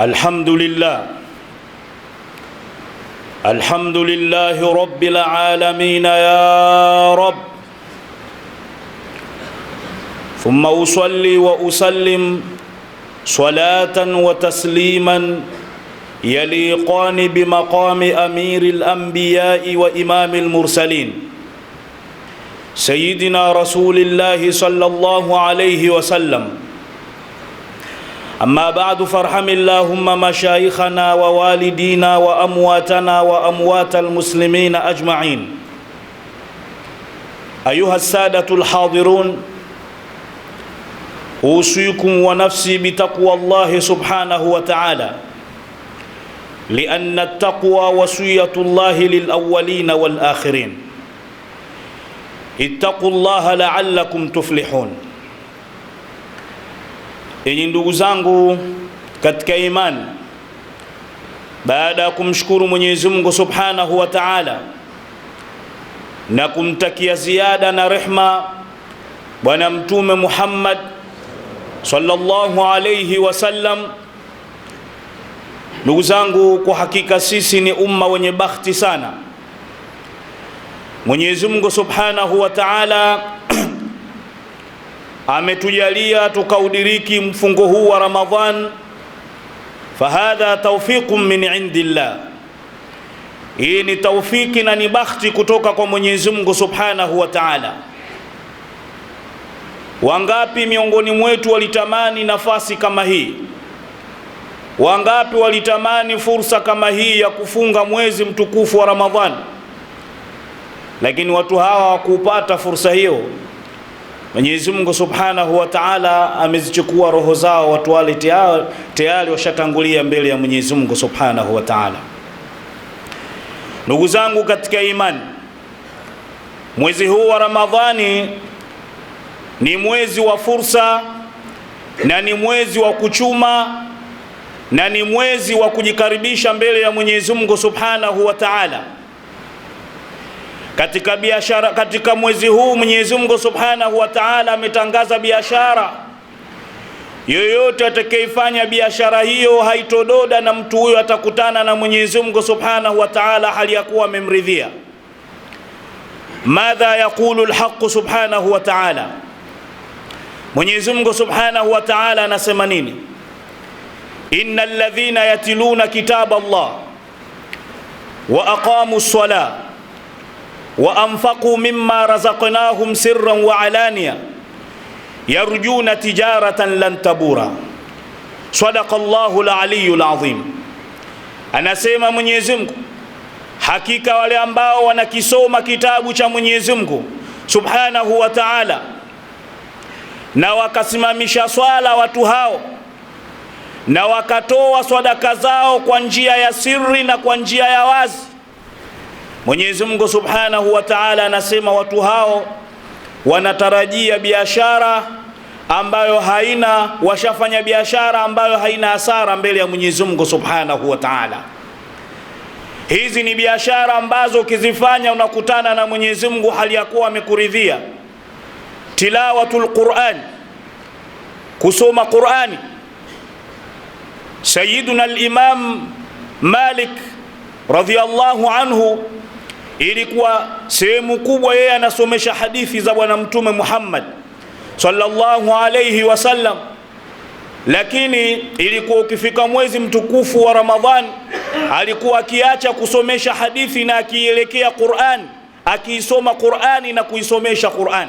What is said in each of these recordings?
الحمد لله رب العالمين يا رب. ثم أصلي وأسلم صلاة وتسليما يليقان بمقام أمير الأنبياء وإمام المرسلين سيدنا رسول الله صلى الله عليه وسلم. أما بعد، فارحم اللهم مشايخنا ووالدينا وأمواتنا وأموات المسلمين أجمعين. أيها السادة الحاضرون، أوصيكم ونفسي بتقوى الله سبحانه وتعالى، لأن التقوى وصية الله للأولين والآخرين. اتقوا الله لعلكم تفلحون. Enyi ndugu zangu katika imani, baada ya kumshukuru Mwenyezi Mungu Subhanahu wa Ta'ala na kumtakia ziada na rehma Bwana Mtume Muhammad sallallahu alayhi wasallam, ndugu zangu, kwa hakika sisi ni umma wenye bahati sana. Mwenyezi Mungu Subhanahu wa Ta'ala ametujalia tukaudiriki mfungo huu wa Ramadhan, fahadha tawfiqun min indillah. Hii ni tawfiki na ni bahati kutoka kwa Mwenyezi Mungu Subhanahu wa Ta'ala. Wangapi miongoni mwetu walitamani nafasi kama hii? Wangapi walitamani fursa kama hii ya kufunga mwezi mtukufu wa Ramadhan? Lakini watu hawa hawakupata fursa hiyo. Mwenyezi Mungu Subhanahu wa Ta'ala amezichukua roho zao. Watu wale tayari washatangulia mbele ya Mwenyezi Mungu Subhanahu wa Ta'ala. Ndugu zangu katika imani, mwezi huu wa Ramadhani ni mwezi wa fursa, na ni mwezi wa kuchuma, na ni mwezi wa kujikaribisha mbele ya Mwenyezi Mungu Subhanahu wa Ta'ala. Katika biashara, katika mwezi huu Mwenyezi Mungu Subhanahu wa Ta'ala ametangaza biashara. Yoyote atakayefanya biashara hiyo haitododa, na mtu huyo atakutana na Mwenyezi Mungu Subhanahu wa Ta'ala hali ya kuwa amemridhia. Madha yaqulu alhaq subhanahu wa ta'ala? Mwenyezi Mungu Subhanahu wa Ta'ala anasema nini? Innal ladhina yatiluna kitaba Allah wa aqamu as-salah wa anfaqu mimma razaqnahum sirran wa alaniya yarjuna tijaratan lan tabura. Sadaqallahu al-aliyyul azim. Anasema Mwenyezi Mungu, hakika wale ambao wanakisoma kitabu cha Mwenyezi Mungu Subhanahu wa Ta'ala na wakasimamisha swala watu hao, na wakatoa sadaka zao kwa njia ya siri na kwa njia ya wazi, Mwenyezi Mungu Subhanahu wa Ta'ala anasema watu hao wanatarajia biashara ambayo washafanya biashara ambayo haina hasara mbele ya Mwenyezi Mungu Subhanahu wa Ta'ala. Hizi ni biashara ambazo ukizifanya unakutana na Mwenyezi Mungu hali ya kuwa amekuridhia. Tilawatul Qur'an, kusoma Qur'ani. Sayyiduna al-Imam Malik radhiyallahu anhu, ilikuwa sehemu kubwa yeye anasomesha hadithi za Bwana Mtume Muhammad sallallahu alayhi wasallam. Lakini ilikuwa ukifika mwezi mtukufu wa Ramadhan, alikuwa akiacha kusomesha hadithi na akielekea Qur'an, akiisoma Qur'ani na kuisomesha Qur'an.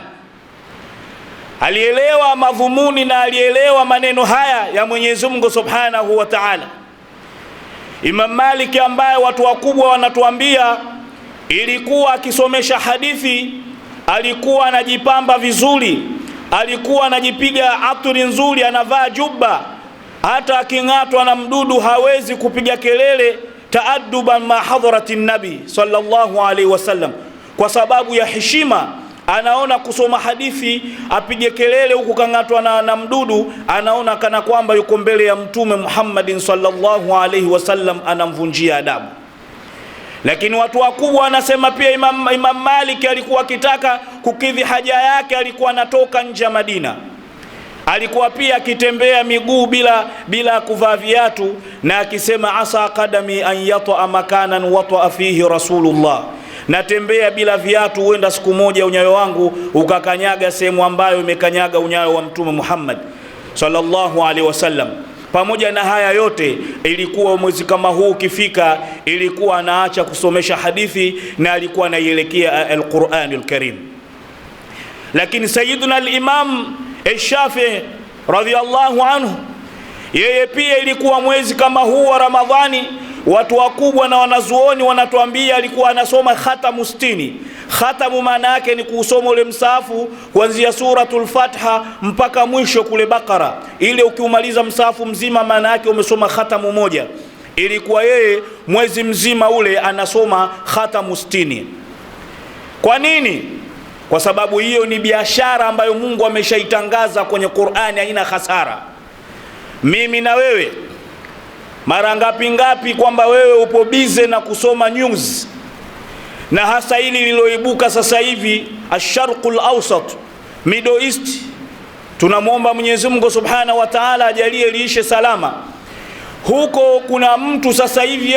Alielewa madhumuni na alielewa maneno haya ya Mwenyezi Mungu Subhanahu wa Ta'ala. Imam Malik, ambaye watu wakubwa wanatuambia ilikuwa akisomesha hadithi alikuwa anajipamba vizuri, alikuwa anajipiga aturi nzuri, anavaa jubba, hata aking'atwa na mdudu hawezi kupiga kelele, taadduban ma hadrati nabi sallallahu alaihi wasallam, kwa sababu ya heshima. Anaona kusoma hadithi apige kelele huku kang'atwa na mdudu, anaona kana kwamba yuko mbele ya Mtume Muhammadin sallallahu alaihi wasallam, anamvunjia adabu. Lakini watu wakubwa wanasema pia Imam Malik alikuwa akitaka kukidhi haja yake, alikuwa anatoka nje ya Madina, alikuwa pia akitembea miguu bila kuvaa viatu, na akisema asa qadami an yata makanan wata fihi rasulullah, natembea bila viatu, huenda siku moja unyayo wangu ukakanyaga sehemu ambayo imekanyaga unyayo wa Mtume Muhammad sallallahu alaihi wasallam. Pamoja na haya yote, ilikuwa mwezi kama huu ukifika, ilikuwa anaacha kusomesha hadithi na alikuwa anaielekea al-Qur'anul Karim. Lakini Sayyiduna al-Imam al-Shafi'i radhiyallahu anhu, yeye pia ilikuwa mwezi kama huu wa Ramadhani, watu wakubwa na wanazuoni wanatuambia alikuwa anasoma khatamu 60. Khatamu maana yake ni kusoma ule msahafu kuanzia suratul Fatiha mpaka mwisho kule Bakara. Ile ukiumaliza msahafu mzima maana yake umesoma khatamu moja. Ilikuwa yeye mwezi mzima ule anasoma khatamu 60. Kwa nini? Kwa sababu hiyo ni biashara ambayo Mungu ameshaitangaza kwenye Qur'ani, haina hasara. Mimi na wewe mara ngapi kwamba wewe upo bize na kusoma news, na hasa hili liloibuka sasa hivi Ash-Sharqul Awsat, Middle East. Tunamwomba Mwenyezi Mungu Subhanahu wa Ta'ala ajalie liishe salama. Huko kuna mtu sasa hivi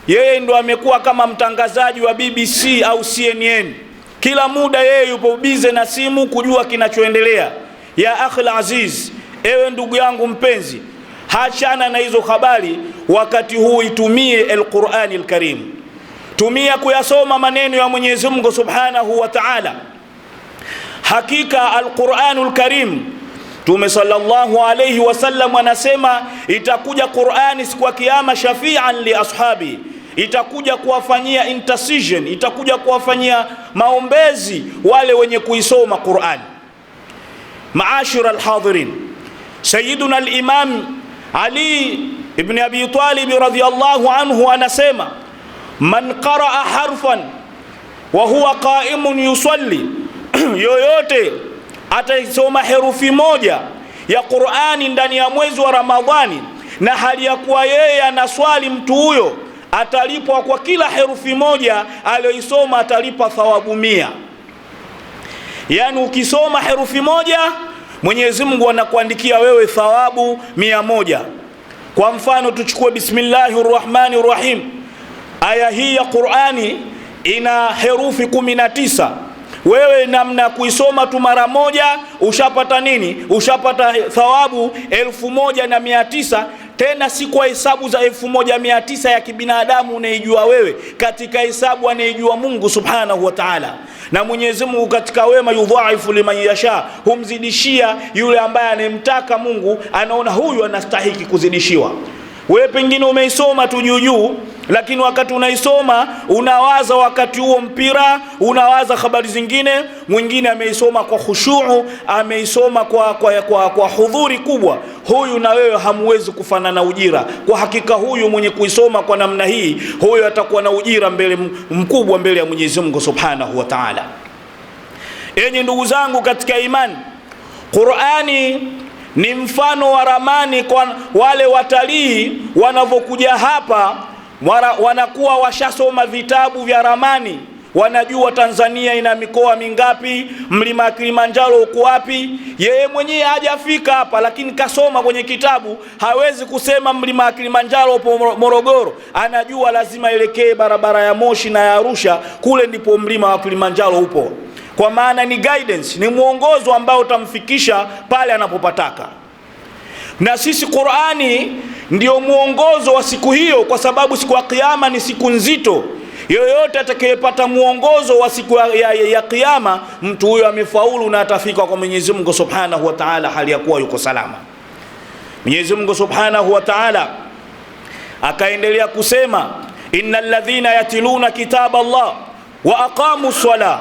yeye ndo amekuwa kama mtangazaji wa BBC au CNN. Kila muda yeye yupo bize na simu kujua kinachoendelea. Ya akhil aziz, ewe ndugu yangu mpenzi, hachana na hizo habari. Wakati huu itumie al-Qur'anil Karim, tumia kuyasoma maneno ya Mwenyezi Mungu Subhanahu wa Ta'ala. Hakika al-Qur'anul Karim, Mtume sallallahu alayhi wasallam anasema itakuja Qur'ani siku ya kiyama shafi'an li ashabi, itakuja kuwafanyia intercession, itakuja kuwafanyia maombezi wale wenye kuisoma Qur'an. Maashira al-hadirin, Sayyiduna al-Imam Ali ibn Abi Talib radhiyallahu anhu anasema man qaraa harfan wa huwa qa'imun yusalli, yoyote ataisoma herufi moja ya Qur'ani ndani ya mwezi wa Ramadhani na hali ya kuwa yeye anaswali, mtu huyo atalipwa kwa kila herufi moja aliyoisoma, atalipa thawabu 100. Yani ukisoma herufi moja Mwenyezi Mungu anakuandikia wewe thawabu 100. Kwa mfano tuchukue Bismillahir Rahmanir Rahim. Aya hii ya Qur'ani ina herufi 19. Wewe namna kuisoma tu mara moja ushapata nini? Ushapata thawabu 1900. Tena si kwa hesabu za 1900 ya kibinadamu unaijua wewe, katika hesabu anaijua Mungu Subhanahu wa Ta'ala. Na Mwenyezi Mungu katika wema yudhaifu liman yasha, humzidishia yule ambaye anemtaka. Mungu anaona huyu anastahili kuzidishiwa. Wewe pengine umeisoma tu juu, lakini wakati unaisoma unawaza wakati huo mpira, unawaza habari zingine. Mwingine ameisoma kwa khushu', ameisoma kwa hudhuri kubwa. Huyu na wewe hamuwezi kufanana ujira. Kwa hakika huyu mwenye kuisoma kwa namna hii, huyu atakuwa na ujira mkubwa mbele ya Mwenyezi Mungu Subhanahu wa Ta'ala. Enyi ndugu zangu katika imani, Qur'ani ni mfano wa ramani kwa wale watalii wanavokuja hapa, wanakuwa washasoma vitabu vya ramani, wanajua Tanzania ina mikoa mingapi, mlima Kilimanjaro uko wapi. Yeye mwenyewe hajafika hapa, lakini kasoma kwenye kitabu. Hawezi kusema mlima Kilimanjaro upo Morogoro, anajua lazima elekee barabara ya Moshi na ya Arusha, kule ndipo mlima wa Kilimanjaro upo. Kwa maana ni guidance, ni mwongozo ambao utamfikisha pale anapopataka. Na sisi Qur'ani ndio mwongozo wa siku hiyo, kwa sababu siku ya kiyama ni siku nzito. Yoyote atakayepata mwongozo wa siku ya kiyama, mtu huyo amefaulu na atafika kwa Mwenyezi Mungu Subhanahu wa Ta'ala hali ya kuwa yuko salama. Mwenyezi Mungu Subhanahu wa Ta'ala akaendelea kusema, innal ladhina yatiluna kitaba Allah wa aqamu ssalah,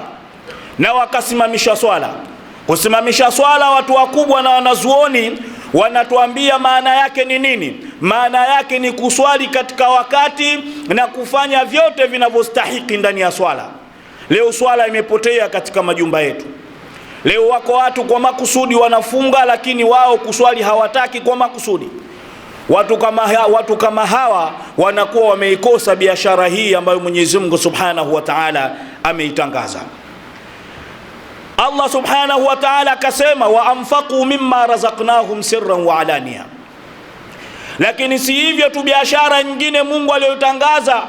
na wakasimamisha swala. Kusimamisha swala, watu wakubwa na wanazuoni wanatuambia maana yake ni nini? Maana yake ni kuswali katika wakati na kufanya vyote vinavyostahiki ndani ya swala. Leo swala imepotea katika majumba yetu. Leo wako watu kwa makusudi wanafunga, lakini wao kuswali hawataki kwa makusudi. Watu kama hawa wanakuwa wameikosa biashara hii ambayo Mwenyezi Mungu Subhanahu wa Ta'ala ameitangaza. Allah subhanahu wa ta'ala akasema wa anfaqu mimma razaqnahum sirran wa alania. Lakini si hivyo tu, biashara nyingine Mungu aliyotangaza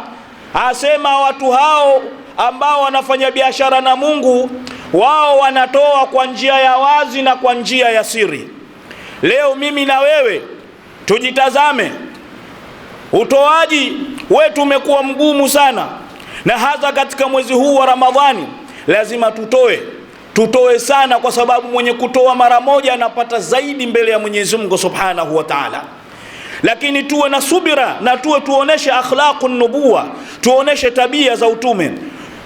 asema watu hao ambao wanafanya biashara na Mungu, wao wanatoa kwa njia ya wazi na kwa njia ya siri. Leo mimi na wewe tujitazame, utoaji wetu umekuwa mgumu sana, na hasa katika mwezi huu wa Ramadhani lazima tutoe sana, kwa sababu mwenye kutoa mara moja anapata zaidi mbele ya Mwenyezi Mungu Subhanahu wa Ta'ala. Lakini tuwe na subira na tuoneshe akhlaqun nubuwa, tuoneshe tabia za utume.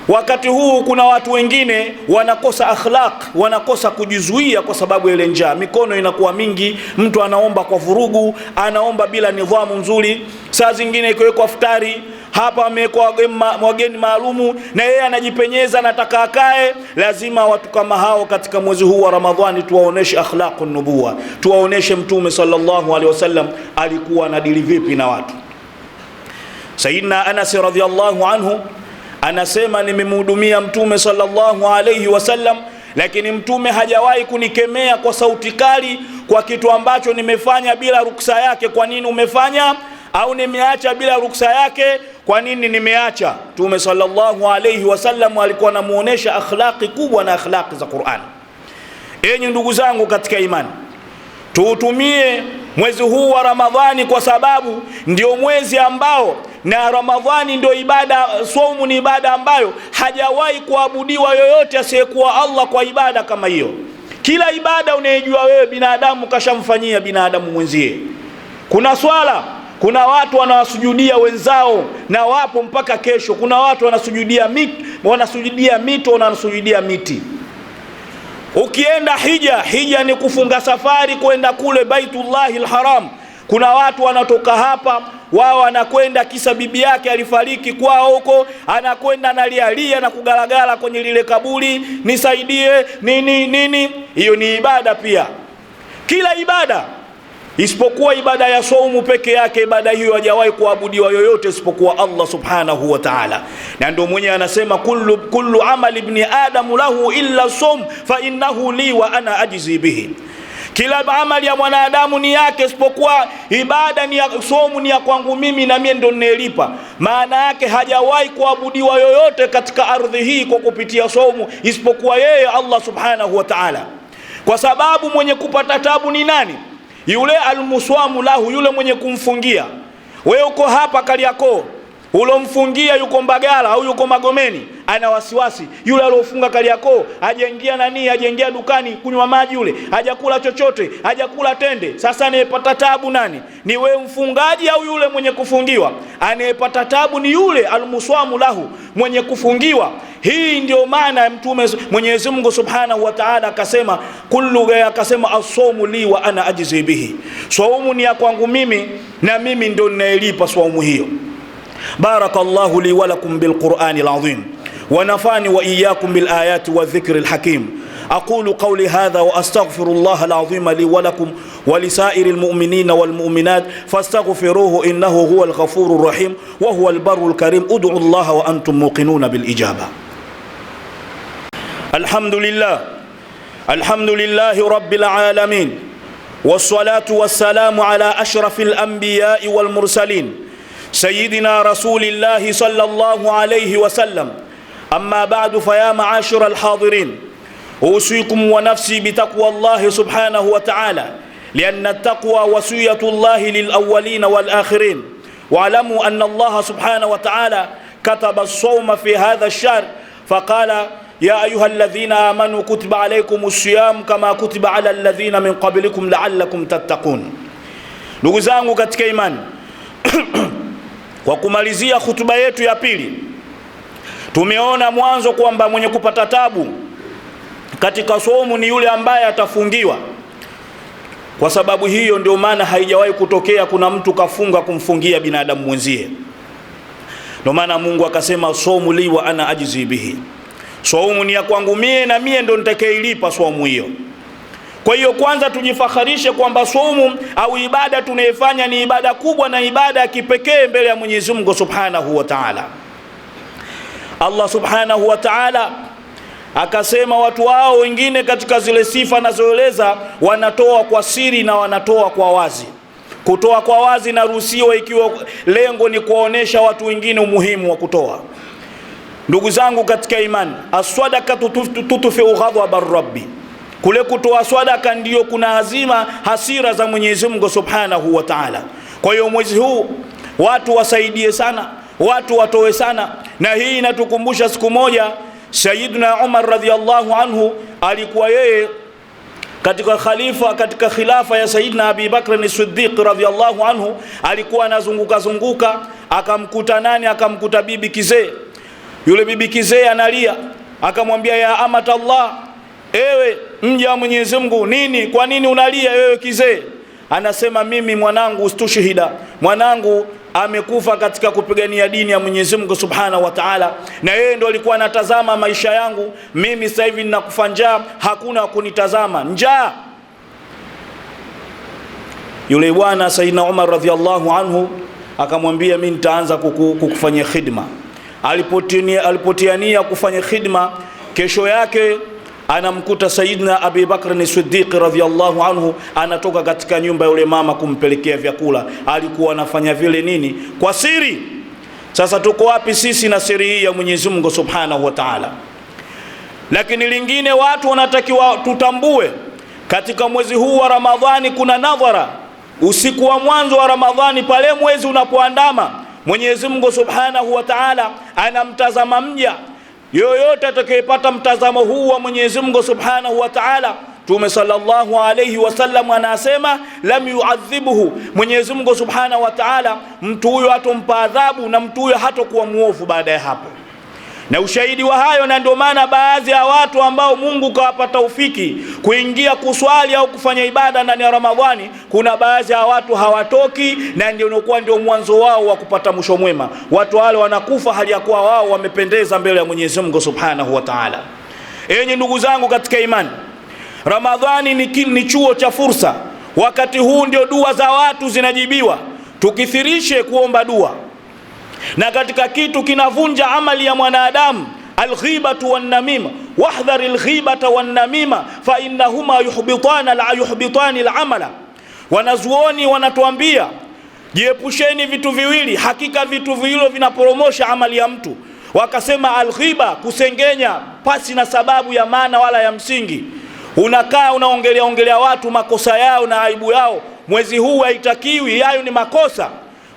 Wakati huu kuna watu wengine wanakosa akhlaq, wanakosa kujizuia kwa sababu ile njaa. Mikono inakuwa mingi, mtu anaomba kwa vurugu, anaomba bila nidhamu nzuri. Saa zingine ikiwekwa futari, hapa amewekwa wageni maalumu, na yeye anajipenyeza, anataka akae. Lazima watu kama hao katika mwezi huu wa Ramadhani tuwaoneshe akhlaqun nubuwa, tuwaoneshe Mtume sallallahu alaihi wasallam alikuwa anadili vipi na watu. Sayyidina Anas radhiyallahu anhu anasema, nimemhudumia Mtume sallallahu alayhi wasallam, lakini Mtume hajawahi kunikemea kwa sauti kali kwa kitu ambacho nimefanya bila ruksa yake. Kwa nini umefanya? Au nimeacha bila ruksa yake, kwa nini nimeacha? Mtume sallallahu alayhi wasallam alikuwa anamuonesha akhlaqi kubwa na akhlaqi za Qur'an. Enyi ndugu zangu katika imani, tuutumie mwezi huu wa Ramadhani, kwa sababu ndio mwezi ambao, na Ramadhani ndio ibada, saumu ni ibada ambayo hajawahi kuabudiwa yoyote asiyekuwa Allah kwa ibada kama hiyo. Kila ibada unayejua wewe binadamu kashamfanyia binadamu mwenzie. Kuna swala, kuna watu wanawasujudia wenzao na wapo mpaka kesho. Kuna watu wanasujudia mito, wanasujudia miti. Ukienda hija ni kufunga safari kwenda kule Baitullahil Haram. Kuna watu wanatoka hapa, wao anakwenda kisa bibi yake alifariki kwao huko, anakwenda analialia na kugalagala kwenye lile kaburi, nisaidie nini. Hiyo ni ibada pia. Kila ibada isipokuwa ibada ya saumu peke yake, ibada hiyo hajawahi kuabudiwa yoyote isipokuwa Allah subhanahu wa ta'ala. Na ndio mwenye anasema kullu amali ibn adam lahu illa sawm fa innahu li wa ana ajzi bihi. Kila amali ya mwanadamu ni yake isipokuwa ibada ni ya saumu, ni ya kwangu mimi na mimi ndo ninelipa. Maana yake hajawahi kuabudiwa yoyote katika ardhi hii kwa kupitia saumu isipokuwa yeye Allah subhanahu wa ta'ala. Kwa sababu mwenye kupata tabu ni nani? Yule almuswamu lahu, yule mwenye kumfungia. Wewe uko hapa Kariakoo, ulomfungia yuko Mbagala au yuko Magomeni, ana wasiwasi. Yule alofunga Kariakoo hajaingia dukani kunywa maji, yule hajakula chochote, hajakula tende. Sasa anayepata tabu nani? Ni wewe mfungaji au yule mwenye kufungiwa? Anayepata tabu ni yule almuswamu lahu, mwenye kufungiwa. Hii ndio maana Mtume Mwenyezi Mungu Subhanahu wa Ta'ala akasema akasema as-sawmu li wa ana ajzi bihi. Saumu ni ya kwangu mimi na mimi ndio ninayelipa saumu hiyo. Barakallahu li wa lakum bil Qur'anil azim wa nafani wa iyyakum bil ayati wa dhikril hakim. أقول قولي هذا وأستغفر الله العظيم لي ولكم ولسائر المؤمنين والمؤمنات فاستغفروه إنه هو الغفور الرحيم وهو البر الكريم. ادعوا الله وأنتم موقنون بالإجابة. الحمد لله رب العالمين، والصلاة والسلام على أشرف الأنبياء والمرسلين سيدنا رسول الله صلى الله عليه وسلم. أما بعد، فيا معاشر الحاضرين، أوصيكم ونفسي بتقوى الله سبحانه وتعالى، لأن التقوى وصية الله للأولين والآخرين. واعلموا أن الله سبحانه وتعالى كتب الصوم في هذا الشهر فقال يا أيها الذين آمنوا كتب عليكم الصيام كما كتب على الذين من قبلكم لعلكم تتقون. Ndugu zangu katika imani, kwa kumalizia hutuba yetu ya pili, tumeona mwanzo kwamba mwenye kupata tabu katika saumu ni yule ambaye atafungiwa. Kwa sababu hiyo ndio maana haijawahi kutokea kuna mtu kafunga kumfungia binadamu mwenzie. Ndio maana Mungu akasema saumu li wa ana ajzi bihi. Saumu ni ya kwangu mie na mie ndo nitakayeilipa saumu hiyo. Kwa hiyo kwanza tujifakharishe kwamba saumu au ibada tunayofanya ni ibada kubwa na ibada ya kipekee mbele ya Mwenyezi Mungu Subhanahu wa Ta'ala. Allah Subhanahu wa Ta'ala Akasema watu wao wengine katika zile sifa nazoeleza wanatoa kwa siri na wanatoa kwa wazi. Kutoa kwa wazi na ruhusiwa ikiwa lengo ni kuonesha watu wengine umuhimu wa kutoa. Ndugu zangu katika imani, as-sadaqatu tutfi'u ghadaba rabbi. Kule kutoa sadaka ndio kuna azima hasira za Mwenyezi Mungu Subhanahu wa Ta'ala. Kwa hiyo mwezi huu watu wasaidie sana, watu watoe sana. Na hii inatukumbusha siku moja Sayyidina Umar radhiyallahu anhu alikuwa yeye katika khilafa ya Sayyidina Abi Bakr as-Siddiq radhiyallahu anhu, alikuwa anazunguka akamkuta nani? Akamkuta bibi kizee. Yule bibi kizee analia, akamwambia ya amata Allah, ewe mja wa Mwenyezi Mungu, nini? Kwa nini unalia wewe kizee? Anasema mimi mwanangu ustushhida, mwanangu amekufa katika kupigania dini ya Mwenyezi Mungu Subhanahu wa Ta'ala, na yeye ndo alikuwa anatazama maisha yangu. Mimi sasa hivi ninakufa njaa, hakuna kunitazama njaa. Yule bwana Sayyidina Umar radhiyallahu anhu akamwambia mimi nitaanza kukufanyia khidma. Alipotiania kufanya khidma, kesho yake anamkuta Sayyidina Abi Bakr as-Siddiq radhiyallahu anhu anatoka katika nyumba ya yule mama kumpelekea vyakula. Alikuwa anafanya vile nini? Kwa siri. Sasa tuko wapi sisi na siri hii ya Mwenyezi Mungu Subhanahu wa Ta'ala? Lakini lingine watu wanatakiwa tutambue, katika mwezi huu wa Ramadhani kuna nadhara. Usiku wa mwanzo wa Ramadhani, pale mwezi unapoandama, Mwenyezi Mungu Subhanahu wa Ta'ala anamtazama mja. Yoyote atakayepata mtazamo huu wa Mwenyezi Mungu Subhanahu wa Ta'ala, Mtume sallallahu alayhi wasallam anasema lam yu'adhibuhu, Mwenyezi Mungu Subhanahu wa Ta'ala mtu huyo hatompa adhabu na mtu huyo hatakuwa muovu baada ya hapo. Na ushahidi wa hayo, na ndio maana baadhi ya watu ambao Mungu kawapa taufiki kuingia kuswali au kufanya ibada ndani ya Ramadhani, kuna baadhi ya watu hawatoki, na ndio mwanzo wao wa kupata mwisho mwema. Watu wale wanakufa hali ya kuwa wao wamependeza mbele ya Mwenyezi Mungu Subhanahu wa Ta'ala. Enyi ndugu zangu katika imani, Ramadhani ni chuo cha fursa. Wakati huu ndio dua za watu zinajibiwa. Tukithirishe kuomba dua. Na katika kitu kinavunja amali ya mwanadamu, alghibatu wan namima, wahdhar alghibata wan namima fa innahuma yuhbitani al'amala. Wanazuoni wanatuambia jiepusheni vitu viwili, hakika vitu vile vinaporomosha amali ya mtu. Wakasema alghiba, kusengenya pasi na sababu ya maana wala ya msingi. Unakaa unaongelea watu makosa yao na aibu yao. Mwezi huu haitakiwi, hayo ni makosa.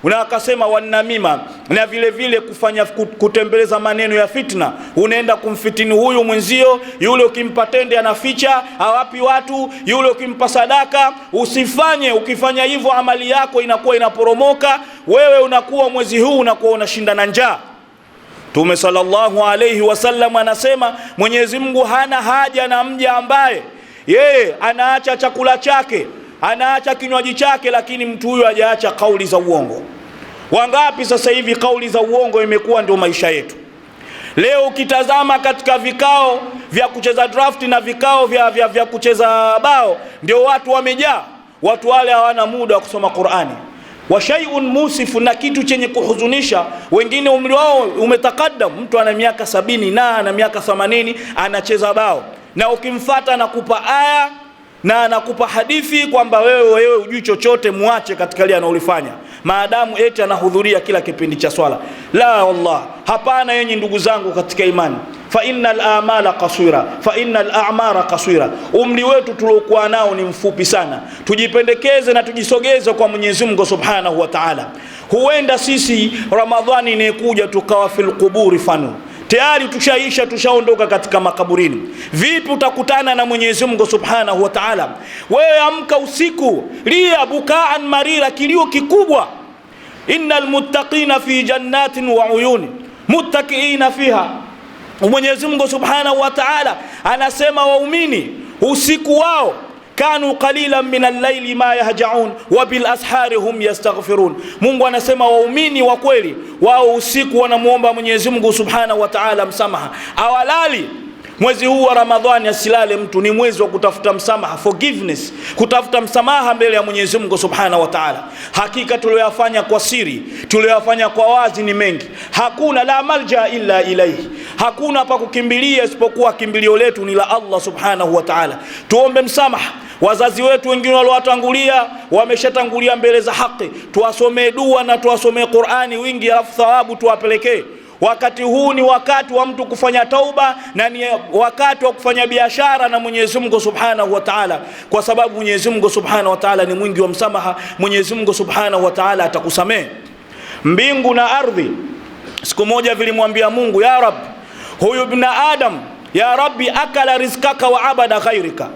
Unakasema wanamima, na vile vile kutembeleza maneno ya fitna. Unaenda kumfitini huyu mwenzio, yule ukimpa tende anaficha, hawapi watu, yule ukimpa sadaka. Usifanye, ukifanya hivyo amali yako inakuwa inaporomoka. Wewe unakuwa mwezi huu unakuwa unashinda na njaa. Mtume sallallahu alayhi wasallam anasema Mwenyezi Mungu hana haja na mja ambaye yeye anaacha chakula chake, anaacha kinywaji chake, lakini mtu huyo hajaacha kauli za uongo. Wangapi sasa hivi kauli za uongo imekuwa ndio maisha yetu? Leo ukitazama katika vikao vya kucheza draft na vikao vya kucheza bao, ndio watu wamejaa. Watu wale hawana muda wa kusoma Qur'ani. Wa shay'un musifu, na kitu chenye kuhuzunisha, wengine umri wao umetakadam, mtu ana miaka 70 na ana miaka 80 anacheza bao, na ukimfuata anakupa aya na anakupa hadithi kwamba wewe hujui chochote, muache katika ile anaolifanya, maadamu eti anahudhuria kila kipindi cha swala. La wallah, hapana. Yenyi ndugu zangu katika imani, fa innal a'mala qasira, fa innal a'mara qasira. Umri wetu tuliokuwa nao ni mfupi sana. Tujipendekeze na tujisogeze kwa Mwenyezi Mungu Subhanahu wa Ta'ala. Huenda sisi Ramadhani inayokuja tukawa fil quburi fanu, tayari tushaondoka katika makaburini. Vipi utakutana na Mwenyezi Mungu Subhanahu wa Ta'ala? Wewe amka usiku, lia bukaan marira, kilio kikubwa. Innal muttaqina fi jannatin wa uyun muttaqiina fiha. Mwenyezi Mungu Subhanahu wa Ta'ala anasema waumini usiku wao kanu qalilan min al-layli ma yahja'un wa bil ashari hum yastaghfirun. Mungu anasema waumini wa kweli wao usiku wanamuomba Mwenyezi Mungu Subhanahu wa Ta'ala msamaha, awalali Mwezi huu wa Ramadhani asilale mtu, ni mwezi wa kutafuta msamaha, forgiveness, kutafuta msamaha mbele ya Mwenyezi Mungu Subhanahu wa Ta'ala. Hakika tuliyofanya kwa siri, tuliyofanya kwa wazi ni mengi. Hakuna la malja illa ilayhi, hakuna pa kukimbilia isipokuwa kimbilio letu ni la Allah Subhanahu wa Ta'ala. Tuombe msamaha. Wazazi wetu wengine waliowatangulia wameshatangulia mbele za haki, tuwasomee dua na tuwasomee Qur'ani wingi, alafu thawabu tuwapelekee. Wakati huu ni wakati wa mtu kufanya tauba, na ni wakati wa kufanya biashara na Mwenyezi Mungu Subhanahu wa Ta'ala, kwa sababu Mwenyezi Mungu Subhanahu wa Ta'ala ni mwingi wa msamaha. Mwenyezi Mungu Subhanahu wa Ta'ala atakusamehe. Mbingu na ardhi siku moja vilimwambia Mungu, ya Rabbi, huyu binadamu, ya Rabbi, akala rizkaka wa abada ghairika.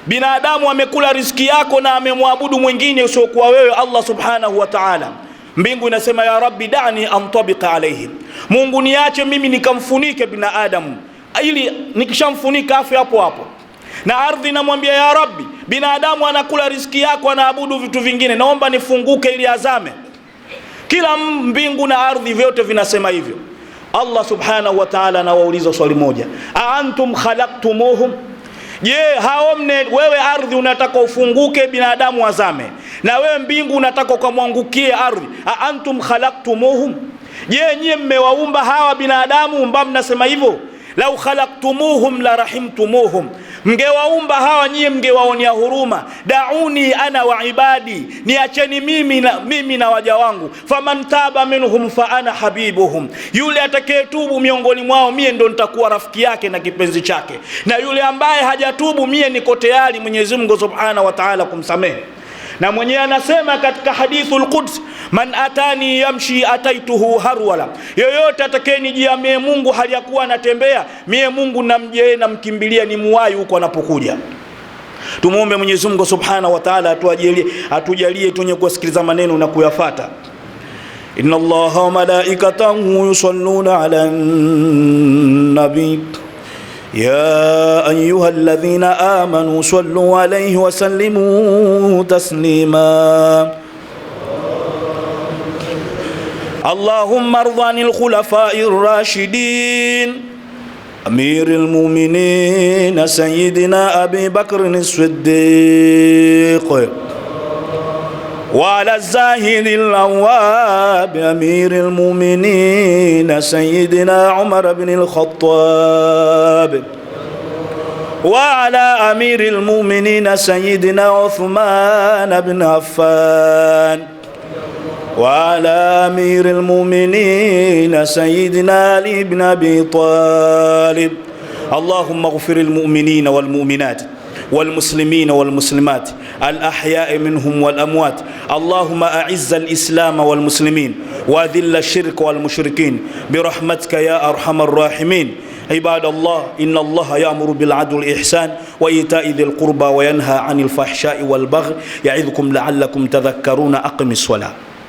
Binadamu amekula riziki yako na amemwabudu mwingine usiokuwa wewe Allah Subhanahu wa Ta'ala. Mbingu inasema, ya Rabbi da'ni antabiqa alayhi, Mungu niache mimi nikamfunike binadamu, ili nikishamfunika afi hapo hapo. Na ardhi inamwambia, ya Rabbi, binadamu anakula riziki yako, anaabudu vitu vingine, naomba nifunguke ili azame. Kila mbingu na ardhi vyote vinasema hivyo. Allah Subhanahu wa Ta'ala anawauliza swali moja, a antum khalaqtumuhum, je, hao wewe ardhi unataka ufunguke binadamu azame, na wewe mbingu unataka ukamwangukie ardhi, a antum khalaqtumuhum, je, nyie mmewaumba hawa binadamu mbao mnasema hivyo? Lau khalaqtumuhum la rahimtumuhum, mngewaumba hawa nyie mngewaonea huruma. Dauni ana wa ibadi, niacheni mimi na waja wangu. Faman taba minhum fa ana habibuhum, yule atakayetubu miongoni mwao mie ndo nitakuwa rafiki yake na kipenzi chake, na yule ambaye hajatubu mie niko tayari Mwenyezi Mungu Subhanahu wa Ta'ala kumsamehe. Na mwenyewe anasema katika hadithul Quds, man atani yamshi ataituhu harwala, yoyote atakayenijia mie Mungu hali ya kuwa anatembea, mie Mungu namjie na mkimbilia ni muwai huko anapokuja. Tumuombe Mwenyezi Mungu Subhanahu wa Ta'ala atujalie tunye kusikiliza maneno na kuyafuata. Inna Allaha wa malaikatahu yusalluna ala nabi يا أيها الذين آمنوا صلوا عليه وسلموا تسليما اللهم ارض عن الخلفاء الراشدين أمير المؤمنين سيدنا أبي بكر الصديق وعلى الزاهد الأواب أمير المؤمنين سيدنا عمر بن الخطاب وعلى أمير المؤمنين سيدنا عثمان بن عفان وعلى أمير المؤمنين سيدنا علي بن أبي طالب. اللهم اغفر المؤمنين والمؤمنات والمسلمين والمسلمات الأحياء منهم والأموات. اللهم أعز الإسلام والمسلمين وأذل الشرك والمشركين برحمتك يا أرحم الراحمين. عباد الله، إن الله يأمر بالعدل والإحسان وإيتاء ذي القربى وينهى عن الفحشاء والبغي يعظكم لعلكم تذكرون. أقم الصلاة.